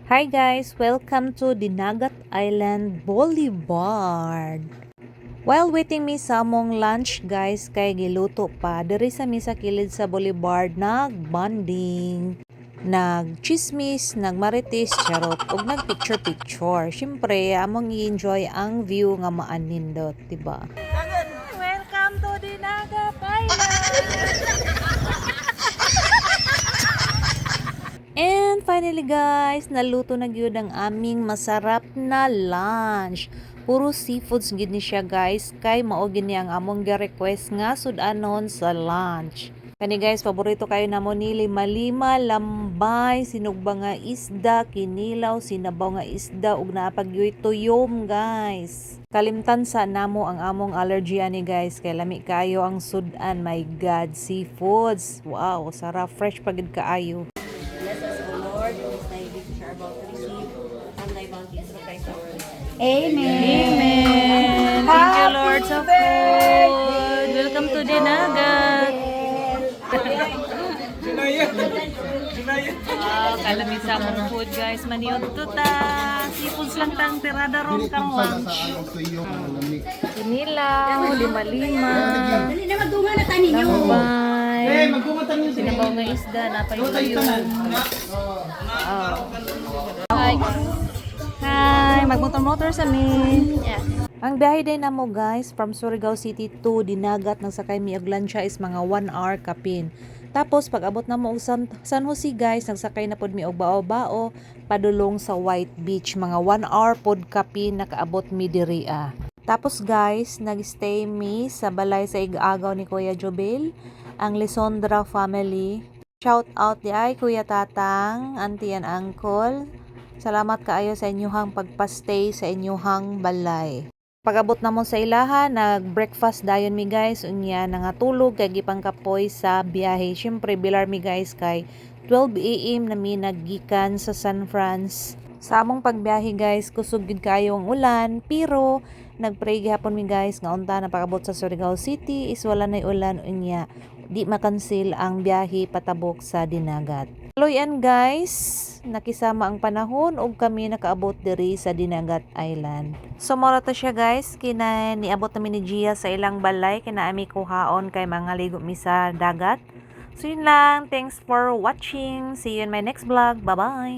Hi guys! Welcome to Dinagat Island Boulevard. While waiting mi sa among lunch guys, kay giluto pa. Diri sa mi sa kilid sa boulevard, nag-bonding, nag-chismis, nagmarites, charot, ug nag-picture-picture. Siyempre, among i-enjoy ang view nga maanindot, diba? Welcome to Dinagat Island! And finally guys, naluto na gyud ang aming masarap na lunch. Puro seafoods gid ni siya guys, kay mao gini ang among gi-request nga sudanon sa lunch. Kani guys, paborito kayo namo ni lima-lima, lambay, sinugba nga isda, kinilaw, sinabaw nga isda ug naapagyoy tuyom guys. Kalimtan sa namo ang among allergy ani guys, kay lami kayo ang sudan. My god, seafoods. Wow, sarap, fresh pagid kaayo. Bless us, O Lord, in this thy gift which are about to receive, and thy bounties through Christ our Lord. Amen. Thank you, Lord, sa food. Welcome to Dinagat. Kalamit sa among food, guys. Maniod to ta. Seafoods lang tang tirada ron kang lunch. Kinilaw, lima-lima. Dali na magdunga na tanin niyo. Lambay. Sinabaw nga isda, napayuyong. Hi. Hi, magmotor-motor sa mi. Yeah. Ang biyahe din na mo guys, from Surigao City to Dinagat, nang sakay mi og lansya is mga 1 hour kapin. Tapos pag abot na mo og San Jose guys, nagsakay na pod mi og bao-bao padulong sa White Beach, mga 1 hour pod kapin nakaabot mi diri. Tapos guys, nagstay mi sa balay sa igagaw ni Kuya Jobel, ang Lisondra family. Shout out di ay Kuya Tatang, auntie and uncle. Salamat kaayo sa inyuhang pagpastay sa inyuhang balay. Pag-abot na mo sa ilaha, nag-breakfast dayon mi guys, unya nangatulog kay gipang kapoy sa biyahe. Syempre bilar mi guys kay 12 AM na mi naggikan sa San Franz. Sa among pagbiyahe guys, kusog gid kayo ang ulan, pero nagpray gihapon mi guys nga unta na pag-abot sa Surigao City is wala nay ulan, unya di makansil ang biyahe patabok sa Dinagat. Loyan guys, nakisama ang panahon ug kami nakaabot diri sa Dinagat Island. So mora to siya guys, kina niabot namin ni Gia sa ilang balay, kina ami kuhaon kay mga ligo mi sa dagat. So yun lang, thanks for watching. See you in my next vlog. Bye bye.